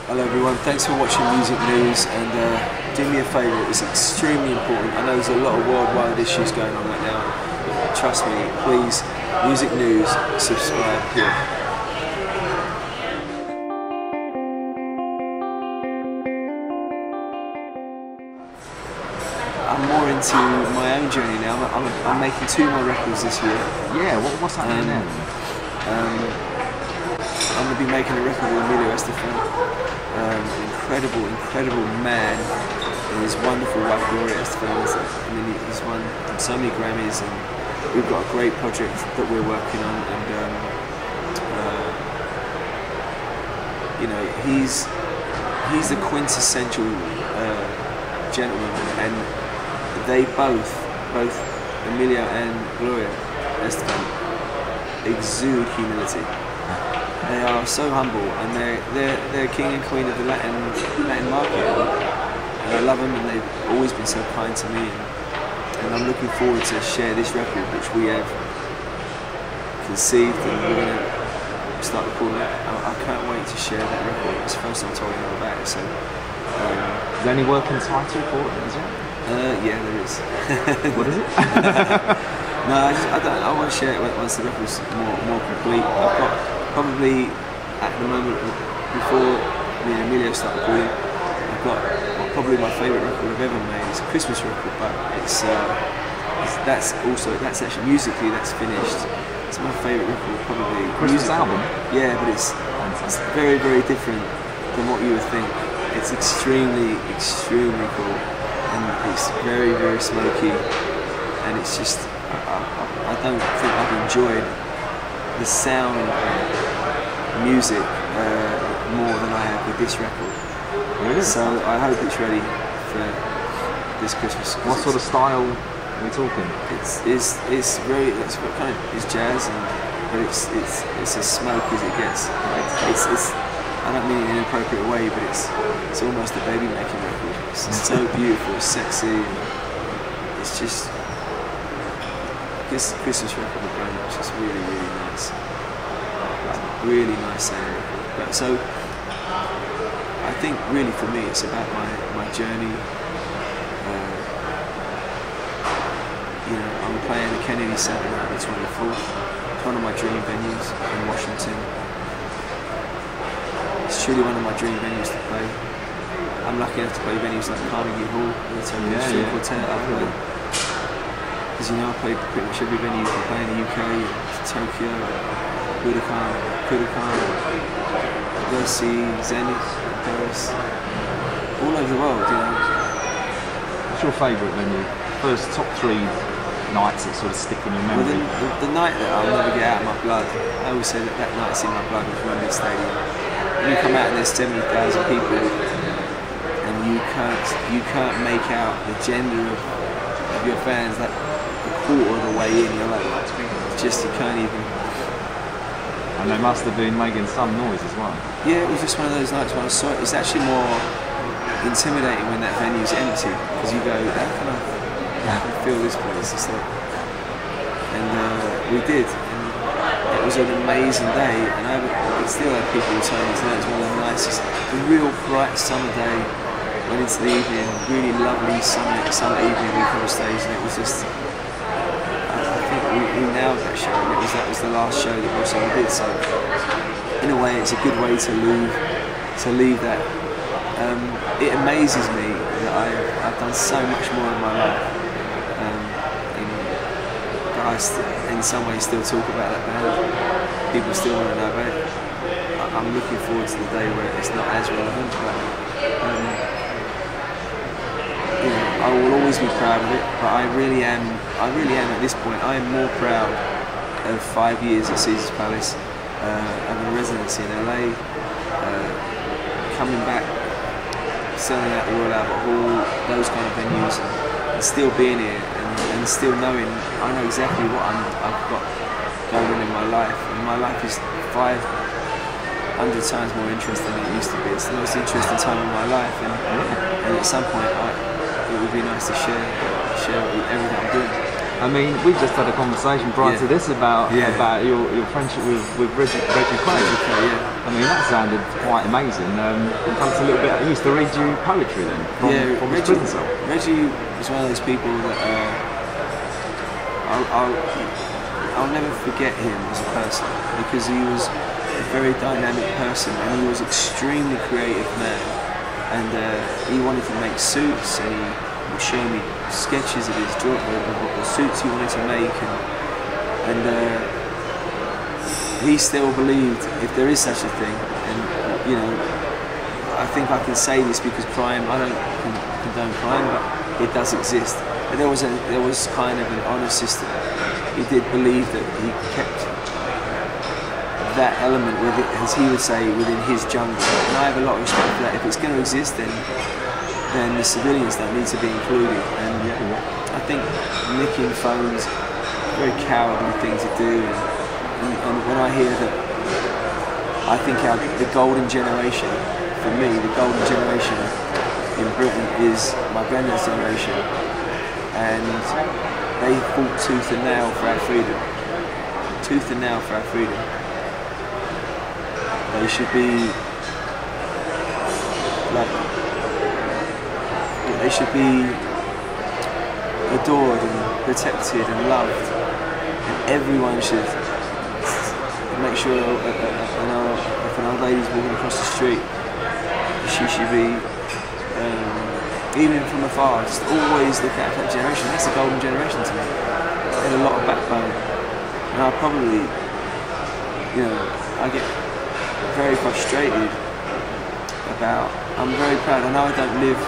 Hello everyone, thanks for watching Music News, and do me a favour, it's extremely important. I know there's a lot of worldwide issues going on right now. Trust me, please, Music News, subscribe here. I'm more into my own journey now. I'm making 2 more records this year. Yeah, what's happening now? I'm going to be making a record with Emilio Estefan. An incredible man, and his wonderful wife Gloria Estefan. I mean, he's won so many Grammys, and we've got a great project that we're working on. And he's the quintessential gentleman, and they both Emilio and Gloria Estefan exude humility. They are so humble, and they're king and queen of the Latin market, and I love them, and they've always been so kind to me, and I'm looking forward to share this record which we have conceived, and we're going to start recording it. I can't wait to share that record. It's the first time I told anyone about it. So is there any working title for it, is it? Yeah, there is. What is it? No, I want to share it once the record's more complete. I've got probably at the moment, before me and Emilio start recording, I've got probably my favourite record I've ever made. It's a Christmas record, but that's actually musically that's finished. It's my favourite record, probably. Christmas album? Yeah, but it's very different than what you would think. It's extremely cool, and it's very smoky, and it's just I don't think I've enjoyed the sound of music more than I have with this record. Really? So I hope it's ready for this Christmas. What sort of style are we talking? It's jazz, but it's as smoke as it gets. It's I don't mean it in an inappropriate way, but it's almost a baby making record. It's so beautiful, it's sexy, and it's just. This Christmas record with Brandon is just really nice. Really nice sound record. But so I think really for me it's about my journey. I'm playing the Kennedy Center on the 24th. It's one of my dream venues in Washington. It's truly one of my dream venues to play. I'm lucky enough to play venues like Carnegie Hall, the Tokyo String Quartet. Because I play pretty much every venue you can play in the UK, Tokyo, Budokan, Versi, Zenith, Paris, all over the world, What's your favourite venue? First top 3 nights that sort of stick in your memory? Well, the night that I'll never get out of my blood, I always say that night's in my blood was Wembley Stadium. When you come out and there's 70,000 people, and you can't make out the gender of your fans, that quarter of the way in, you're like, you can't even. And they must have been making some noise as well. Yeah, it was just one of those nights when I saw it. It's actually more intimidating when that venue's empty, because you go, how can I feel this place? It's like, and we did, and it was an amazing day, and I still had people telling me tonight it was one of the nicest, a real bright summer day. Went into the evening, really lovely summer evening, we come on stage, and it was just. We nailed that show, and that was the last show that Goss ever did. So, in a way, it's a good way to leave that. It amazes me that I've done so much more in my life, but I in some ways still talk about that band. People still want to know about it. I'm looking forward to the day where it's not as relevant, but. I will always be proud of it, but I really am at this point. I am more proud of 5 years at Caesars Palace, having a residency in LA, coming back, selling out the Royal Albert Hall, those kind of venues, and still being here, and still knowing I know exactly what I've got going on in my life, and my life is 500 times more interesting than it used to be. It's the most interesting time in my life, and at some point it would be nice to share everything I'm doing. I mean, we just had a conversation prior to this about your friendship with Reggie Craig. Okay, I mean, that sounded quite amazing. Tell us a little bit. He used to read you poetry then from his prison cell. Reggie was one of those people that I'll never forget him as a person, because he was a very dynamic person and he was extremely creative man. And he wanted to make suits, and he would show me sketches of his the suits he wanted to make, and he still believed, if there is such a thing, and you know, I think I can say this because crime, I don't condone crime, but it does exist. But there was kind of an honor system. He did believe that he kept that element with it, as he would say, within his jungle. And I have a lot of respect for that. If it's going to exist, then the civilians don't need to be included. And I think nicking phones is a very cowardly thing to do. And when I hear that, I think the golden generation, for me, the golden generation in Britain is my granddad's generation, and they fought tooth and nail for our freedom. Tooth and nail for our freedom. They should be adored and protected and loved, and everyone should make sure if an old lady's walking across the street, she should be, even from afar, just always look at that generation. That's a golden generation to me. They had a lot of backbone, and I probably, I get very frustrated about. I'm very proud. I know I don't live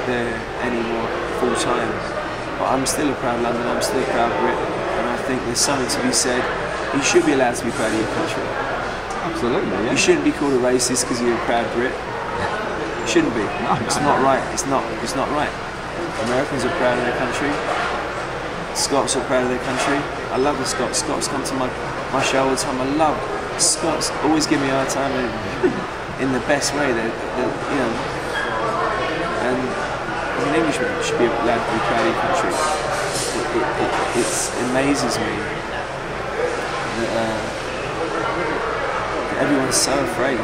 there anymore full time, but I'm still a proud Londoner. I'm still a proud Brit, and I think there's something to be said. You should be allowed to be proud of your country. Absolutely, yeah. You shouldn't be called a racist because you're a proud Brit. You shouldn't be. No, it's not right. It's not right. Americans are proud of their country. Scots are proud of their country. I love the Scots. Scots come to my show all the time. I love Scots. Always give me a hard time in the best way. And as an Englishman, you should be allowed to be proud of your country. It amazes me that everyone's so afraid.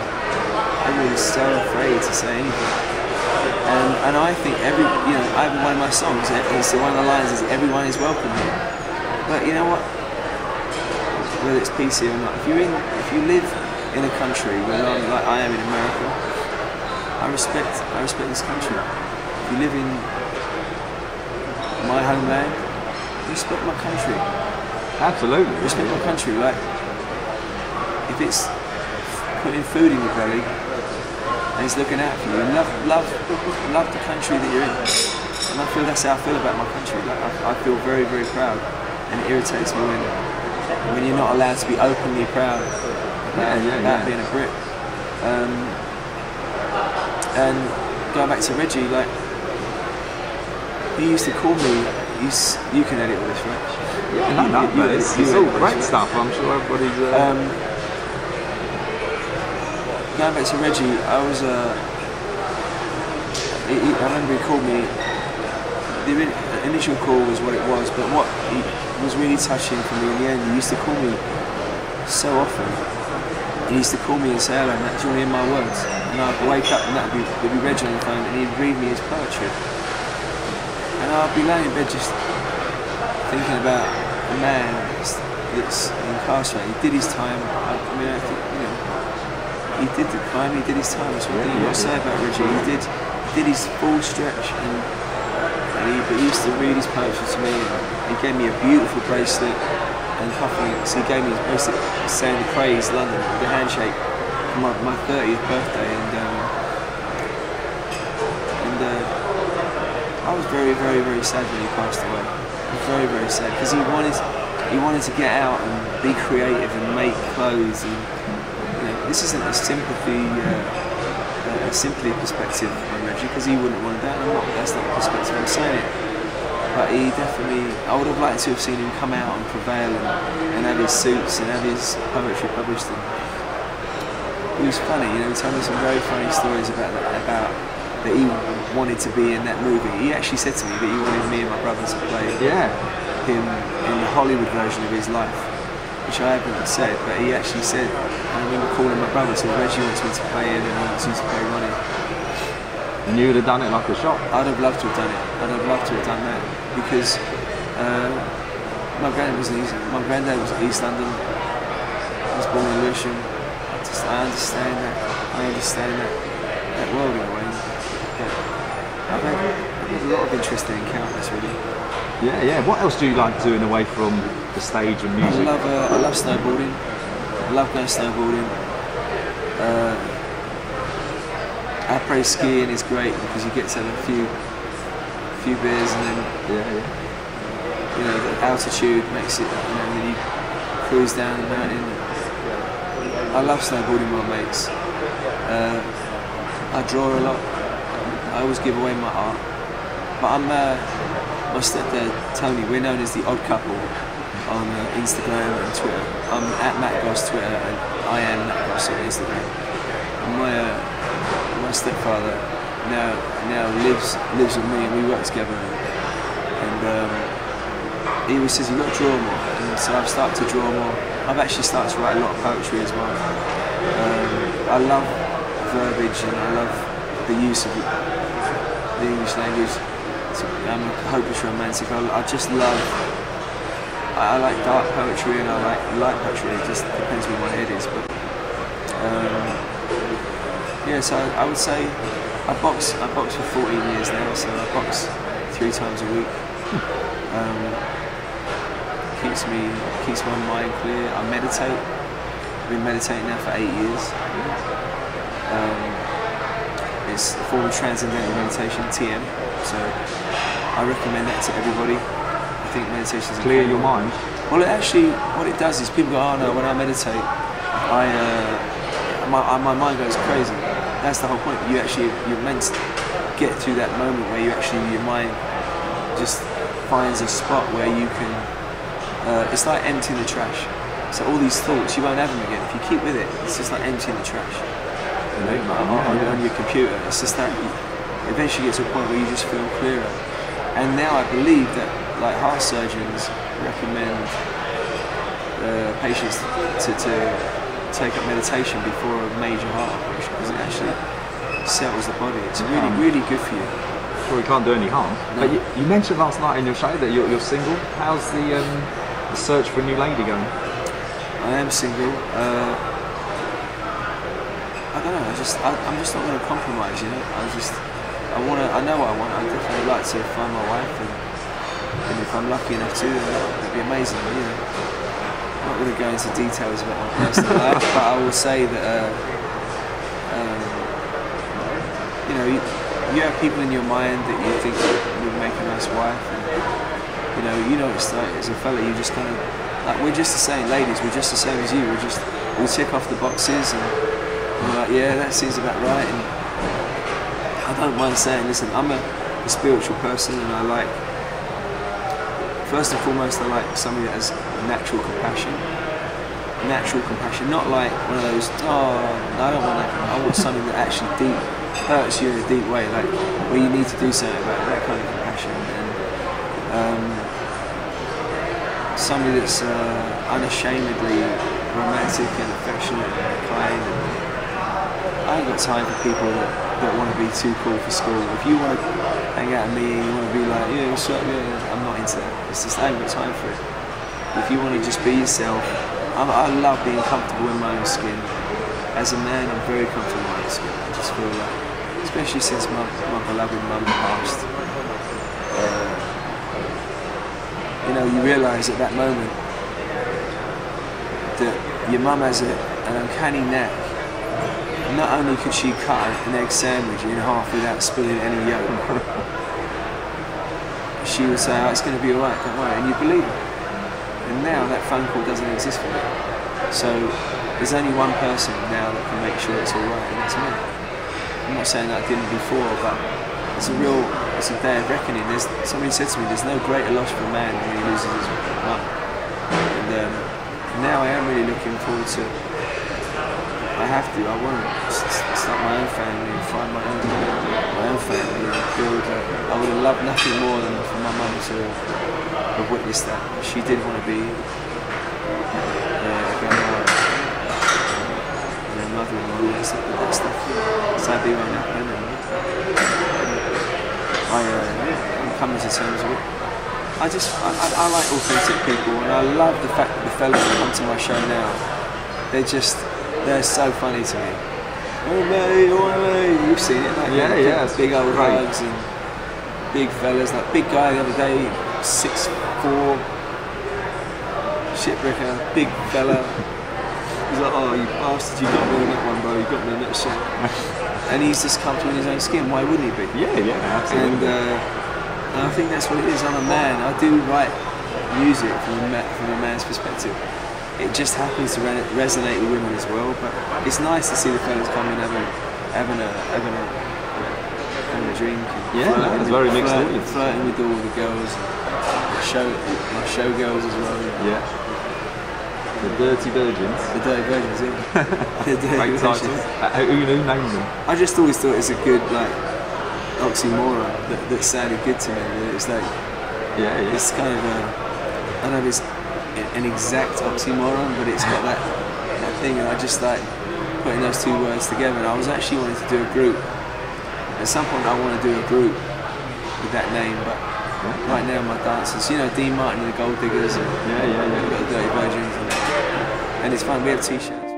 Everyone's so afraid to say anything. And I think I have one of my songs, one of the lines is, everyone is welcome here. But you know what? Whether it's PC or not, if you live in a country where like I am in America, I respect this country. If you live in my homeland, respect my country. Absolutely. Respect my country. Like, if it's putting food in your belly and it's looking out for you, love the country that you're in. And I feel that's how I feel about my country. Like, I feel very, very proud, and it irritates me when you're not allowed to be openly proud about being a Brit. And going back to Reggie, like, he used to call me. You can edit all this, right? Yeah, no, it's all great stuff. I'm sure everybody's. Going back to Reggie, I remember he called me. The initial call was what it was, but what was really touching for me in the end, he used to call me so often. He used to call me and say, "Hello, Matt, do you want to hear my words?" And I'd wake up and there'd be Reggie on the phone, and he'd read me his poetry. And I'd be laying in bed just thinking about a man that's incarcerated. He did his time. I think, he did the crime, he did his time. That's what I say about Reggie. He did his full stretch, but he used to read his poetry to me, and he gave me a beautiful bracelet and cufflinks. He gave me his bracelet saying the craze London, the handshake for my 30th birthday, and I was very, very, very sad when he passed away. I was very, very sad, because he wanted to get out and be creative and make clothes. And this isn't a sympathy perspective on Reggie, because he wouldn't want that. That's not the perspective I'm saying it. But he definitely, I would have liked to have seen him come out and prevail and have his suits and have his poetry published. And he was funny, he told me some very funny stories about that he wanted to be in that movie. He actually said to me that he wanted me and my brother to play. Yeah. him in the Hollywood version of his life, which I haven't said, but he actually said, I remember calling my brother, said Reggie wants me to play him and he wants me to play Ronnie. And you would have done it like a shot? I'd have loved to have done it. I'd have loved to have done that because my granddad was East London. I was born in Lewisham. I understand that world in a way. I've had a lot of interesting encounters, really. Yeah. What else do you like doing away from the stage and music? I love snowboarding. I love going snowboarding. Après skiing is great because you get to have a few beers and then you know the altitude makes it. You know, then you cruise down the mountain. I love snowboarding with my mates. I draw a lot. I always give away my art. But I'm my stepdad Tony. We're known as the odd couple on Instagram and Twitter. I'm at Matt Goss Twitter and I am Matt Goss on Instagram. And my stepfather now lives with me and we work together. And he always says you've got to draw more. And so I've started to draw more. I've actually started to write a lot of poetry as well. I love verbiage and I love the use of the English language. I'm hopeless romantic. I just love. I like dark poetry and I like light poetry. It just depends where my head is. But so I would say I box for 14 years now. So I box 3 times a week. Keeps my mind clear. I meditate. I've been meditating now for 8 years. It's a form of transcendental meditation, TM. So I recommend that to everybody. I think meditation is clear your mind. Well, what it does is people go, oh no, when I meditate, my mind goes crazy. That's the whole point. You're meant to get through that moment where your mind just finds a spot where you can. It's like emptying the trash. So all these thoughts, you won't have them again. If you keep with it, it's just like emptying the trash. You know, on your computer. It's just that you eventually get to a point where you just feel clearer. And now I believe that like heart surgeons recommend patients to take up meditation before a major heart operation because it actually settles the body. It's really good for you. Sure, it can't do any harm. No. But you mentioned last night in your show that you're single. How's the search for a new lady going? I am single. I don't know. I'm just not going to compromise. You know. I know what I want. I definitely like to find my wife, and if I'm lucky enough to, that'd be amazing. You know. I'm not going to go into details about my personal life, but I will say that you know, you have people in your mind that you think would make a nice wife, and you know it's like as a fella, you just kind of like we're just the same, ladies. We're just the same as you. We tick off the boxes, and we're like, yeah, that seems about right. And I don't mind saying, listen, I'm a spiritual person, and I like. First and foremost, I like somebody that has natural compassion. Natural compassion, not like one of those, oh, no, I don't want that. I want something that actually hurts you in a deep way, like where you need to do something about it, that kind of compassion. And somebody that's unashamedly romantic and affectionate and kind. And I ain't got time for people that want to be too cool for school. If you want to hang out with me and you want to be like, yeah, what's up, yeah, I'm not into that. It's just, I ain't got time for it. If you want to just be yourself, I love being comfortable in my own skin. As a man, I'm very comfortable in my own skin. I just feel like, especially since my beloved mum passed, you realise at that moment that your mum has an uncanny knack. Not only could she cut an egg sandwich in half without spilling any yolk, she would say, oh, it's going to be alright, don't worry, and you believe it. And now that phone call doesn't exist for me. So there's only one person now that can make sure it's alright, and that's me. I'm not saying that I didn't before, but it's a day of reckoning. Somebody said to me, there's no greater loss for a man when he loses his mum. And now I am really looking forward to, I want to start my own family and find my own family. build. I would have loved nothing more than for my mum to have witnessed that. She did want to be a grandma and a mother-in-law. That stuff sadly won't happen. I'm coming to terms with it. I like authentic people, and I love the fact that the fellas that come to my show now, they're so funny to me. Oh mate, you've seen it, like big old hugs and big fellas, like big guy the other day, 6'4", shitbricker, big fella. He's like, oh you bastard, you got me on that one, bro, you got me on that shit. And he's just comfortable in his own skin, why wouldn't he be? Yeah, absolutely. And I think that's what it is. I'm a man. I do write music from a man's perspective. It just happens to resonate with women as well. But it's nice to see the fellas coming having a drink. Yeah, it's very mixed audience. Flirting with all the girls, my show girls as well. Yeah. The Dirty Virgins. The Dirty Virgins, yeah. The Dirty Great title. Who named them? I just always thought it's a good oxymoron that sounded good to me. It's like, it's kind of I don't know if it's an exact oxymoron, but it's got that thing, and I just like putting those two words together. And I was actually wanting to do a group. At some point I want to do a group with that name, but right now my dancers, Dean Martin and the Gold Diggers, and we've got the Dirty Virgins, and it's fun. We have t-shirts.